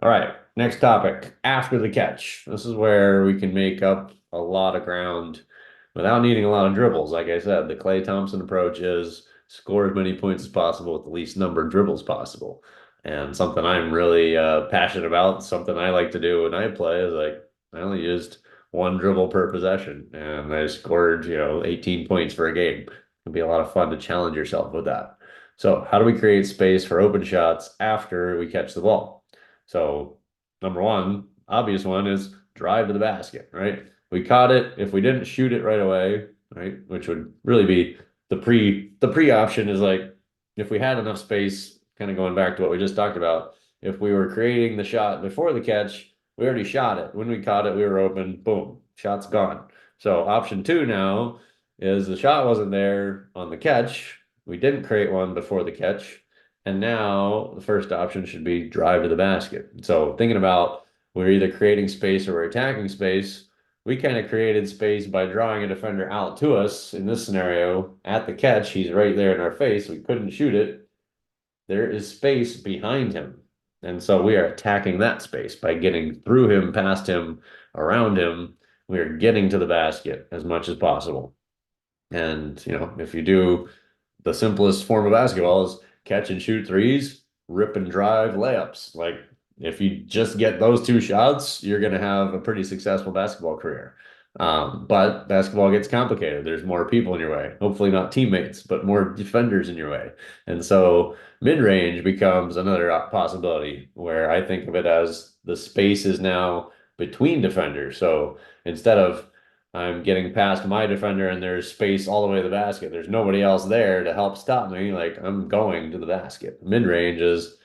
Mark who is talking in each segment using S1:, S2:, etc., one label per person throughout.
S1: All right, next topic, after the catch. This is where we can make up a lot of ground without needing a lot of dribbles. Like I said, the Klay Thompson approach is score as many points as possible with the least number of dribbles possible. And something I'm really passionate about, something I like to do when I play is like I only used one dribble per possession and I scored, 18 points for a game. It'd be a lot of fun to challenge yourself with that. So, how do we create space for open shots after we catch the ball? So number one, obvious one is drive to the basket, right? We caught it. If we didn't shoot it right away, right, which would really be the pre option is like if we had enough space, kind of going back to what we just talked about, if we were creating the shot before the catch, we already shot it. When we caught it, we were open, boom, shot's gone. So option two now is the shot wasn't there on the catch. We didn't create one before the catch. And now the first option should be drive to the basket. So thinking about we're either creating space or we're attacking space, we kind of created space by drawing a defender out to us. In this scenario, at the catch, he's right there in our face. We couldn't shoot it. There is space behind him. And so we are attacking that space by getting through him, past him, around him. We are getting to the basket as much as possible. And, if you do the simplest form of basketball is catch and shoot threes, rip and drive layups. Like if you just get those two shots, you're going to have a pretty successful basketball career. But basketball gets complicated. There's more people in your way. Hopefully not teammates, but more defenders in your way. And so mid-range becomes another possibility where I think of it as the space is now between defenders. So instead of I'm getting past my defender and there's space all the way to the basket. There's nobody else there to help stop me. Like I'm going to the basket. Mid-range is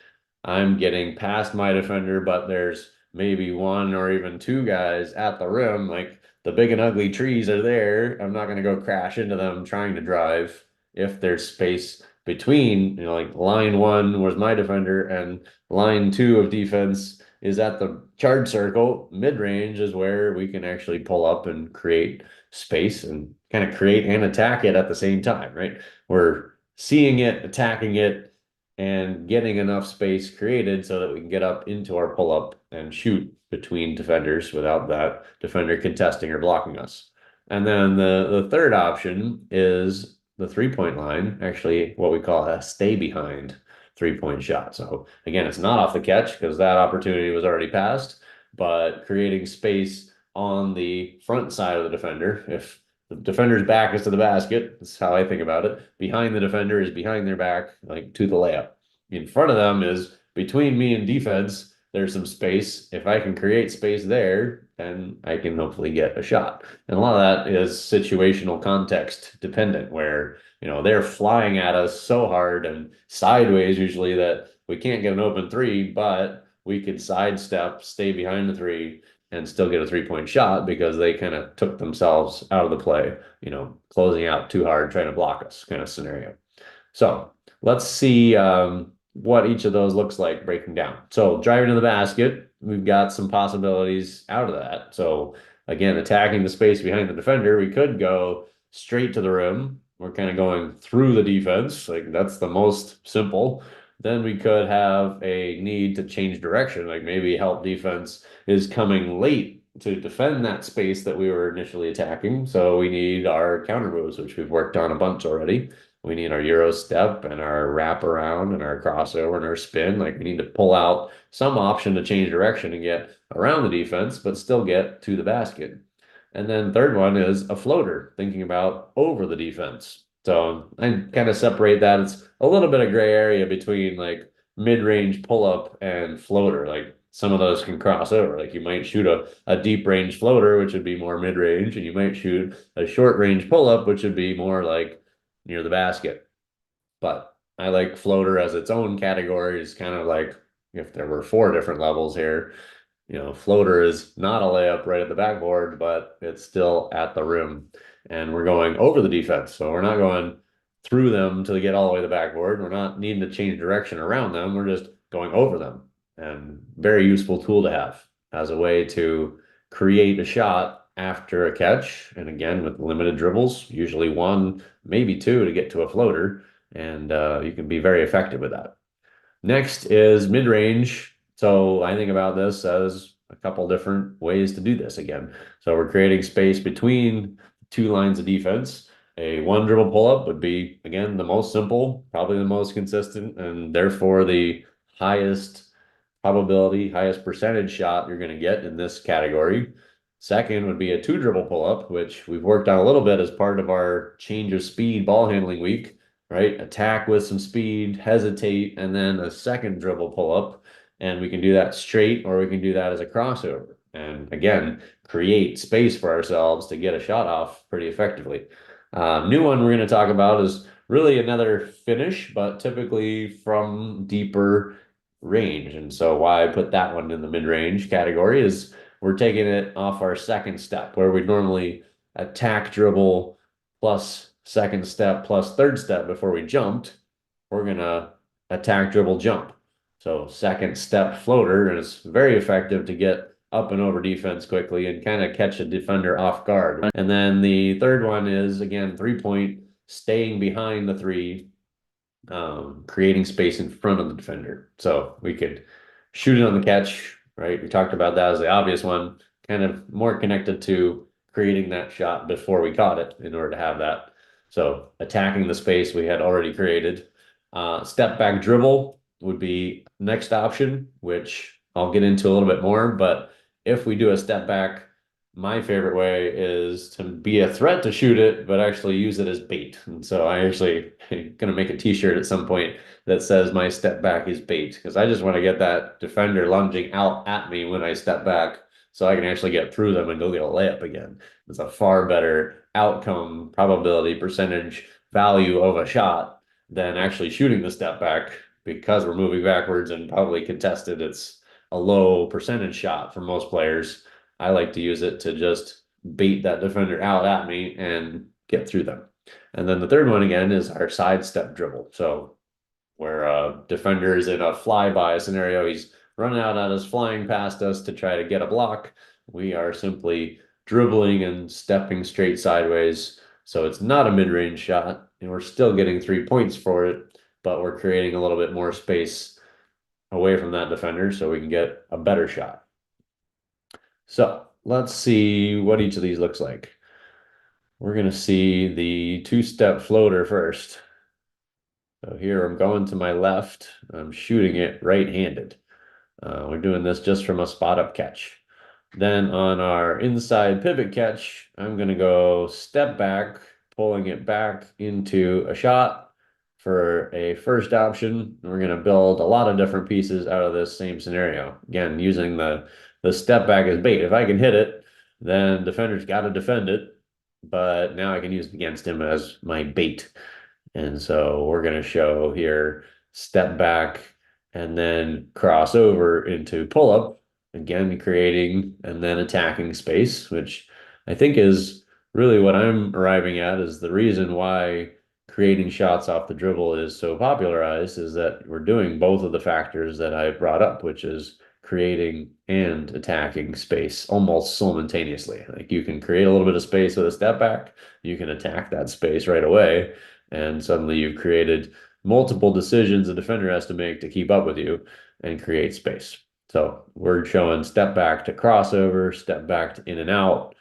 S1: I'm getting past my defender, but there's maybe one or even two guys at the rim. Like the big and ugly trees are there. I'm not going to go crash into them trying to drive if there's space between, like line one was my defender and line two of defense is at the charge circle. Mid-range is where we can actually pull up and create space and kind of create and attack it at the same time, right? We're seeing it, attacking it, and getting enough space created so that we can get up into our pull-up and shoot between defenders without that defender contesting or blocking us. And then the third option is the three-point line, actually what we call a stay behind three-point shot. So again, it's not off the catch because that opportunity was already passed, but creating space on the front side of the defender. If the defender's back is to the basket, that's how I think about it. Behind the defender is behind their back, like to the layup. In front of them is between me and defense. There's some space. If I can create space there, then I can hopefully get a shot. And a lot of that is situational context dependent, where they're flying at us so hard and sideways usually that we can't get an open three, but we could sidestep, stay behind the three, and still get a three-point shot because they kind of took themselves out of the play, closing out too hard, trying to block us kind of scenario. So let's see what each of those looks like breaking down. So driving to the basket, we've got some possibilities out of that. So again, attacking the space behind the defender, we could go straight to the rim. We're kind of going through the defense. Like that's the most simple. Then we could have a need to change direction, like maybe help defense is coming late to defend that space that we were initially attacking. So we need our counter moves, which we've worked on a bunch already. We need our Euro step and our wrap around and our crossover and our spin. Like we need to pull out some option to change direction and get around the defense, but still get to the basket. And then third one is a floater, thinking about over the defense. So I kind of separate that. It's a little bit of gray area between like mid-range pull-up and floater. Like some of those can cross over. Like you might shoot a deep range floater, which would be more mid-range, and you might shoot a short range pull-up, which would be more like near the basket. But I like floater as its own category. It's kind of like if there were four different levels here, floater is not a layup right at the backboard, but it's still at the rim. And we're going over the defense. So we're not going through them to get all the way to the backboard. We're not needing to change direction around them. We're just going over them. And very useful tool to have as a way to create a shot after a catch. And again, with limited dribbles, usually one, maybe two to get to a floater. And you can be very effective with that. Next is mid-range. So I think about this as a couple different ways to do this again. So we're creating space between two lines of defense. A one dribble pull up would be, again, the most simple, probably the most consistent, and therefore the highest probability, highest percentage shot you're going to get in this category. Second would be a two dribble pull up, which we've worked on a little bit as part of our change of speed ball handling week, right? Attack with some speed, hesitate, and then a second dribble pull up. And we can do that straight or we can do that as a crossover. And again, create space for ourselves to get a shot off pretty effectively. New one we're going to talk about is really another finish, but typically from deeper range. And so why I put that one in the mid-range category is we're taking it off our second step where we normally attack dribble plus second step plus third step before we jumped. We're gonna attack dribble jump. So second step floater is very effective to get up and over defense quickly and kind of catch a defender off guard. And then the third one is again 3-point, staying behind the three, creating space in front of the defender. So we could shoot it on the catch, right? We talked about that as the obvious one, kind of more connected to creating that shot before we caught it in order to have that. So attacking the space we had already created. Step back dribble would be next option, which I'll get into a little bit more. But if we do a step back, my favorite way is to be a threat to shoot it, but actually use it as bait. And so I actually gonna make a t-shirt at some point that says my step back is bait because I just want to get that defender lunging out at me when I step back so I can actually get through them and go get a layup again. It's a far better outcome, probability, percentage, value of a shot than actually shooting the step back because we're moving backwards and probably contested. It's a low percentage shot for most players. I like to use it to just bait that defender out at me and get through them. And then the third one again is our sidestep dribble. So where a defender is in a flyby scenario, he's running out at us, flying past us to try to get a block. We are simply dribbling and stepping straight sideways. So it's not a mid-range shot, and we're still getting 3 points for it, but we're creating a little bit more space away from that defender so we can get a better shot. So let's see what each of these looks like. We're going to see the two-step floater first. So here I'm going to my left. I'm shooting it right-handed. We're doing this just from a spot-up catch. Then on our inside pivot catch, I'm going to go step back, pulling it back into a shot for a first option. We're going to build a lot of different pieces out of this same scenario. Again, using the step back as bait. If I can hit it, then defender's got to defend it. But now I can use it against him as my bait. And so we're going to show here step back and then cross over into pull up, again, creating and then attacking space, which I think is really what I'm arriving at is the reason why creating shots off the dribble is so popularized is that we're doing both of the factors that I brought up, which is creating and attacking space almost simultaneously. Like you can create a little bit of space with a step back, you can attack that space right away, and suddenly you've created multiple decisions a defender has to make to keep up with you and create space. So we're showing step back to crossover, step back to in and out.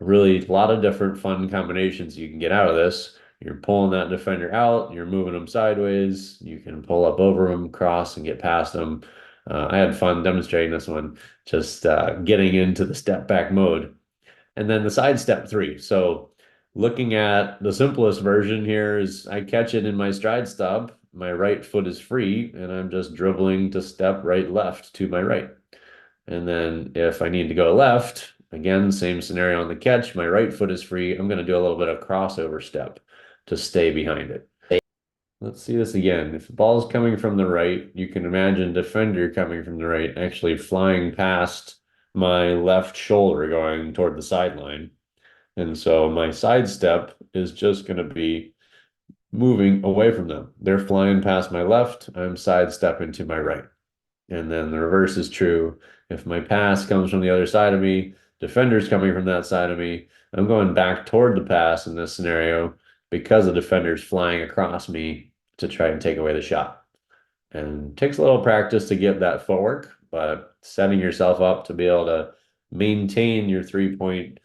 S1: Really, a lot of different fun combinations you can get out of this. You're pulling that defender out, you're moving them sideways, you can pull up over them, cross, and get past them. I had fun demonstrating this one, just getting into the step back mode. And then the side step three. So looking at the simplest version here is I catch it in my stride stop. My right foot is free, and I'm just dribbling to step right, left to my right. And then if I need to go left, again, same scenario on the catch. My right foot is free. I'm going to do a little bit of crossover step to stay behind it. Let's see this again. If the ball's coming from the right, you can imagine defender coming from the right, actually flying past my left shoulder going toward the sideline. And so my sidestep is just going to be moving away from them. They're flying past my left, I'm sidestepping to my right. And then the reverse is true. If my pass comes from the other side of me, defender's coming from that side of me, I'm going back toward the pass in this scenario because the defender's flying across me to try and take away the shot. And it takes a little practice to get that footwork, but setting yourself up to be able to maintain your 3-point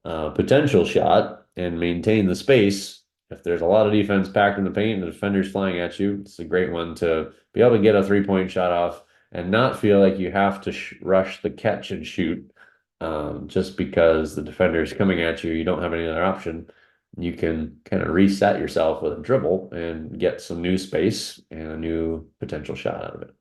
S1: potential shot and maintain the space. If there's a lot of defense packed in the paint and the defender's flying at you, it's a great one to be able to get a 3-point shot off and not feel like you have to rush the catch and shoot just because the defender is coming at you. You don't have any other option. You can kind of reset yourself with a dribble and get some new space and a new potential shot out of it.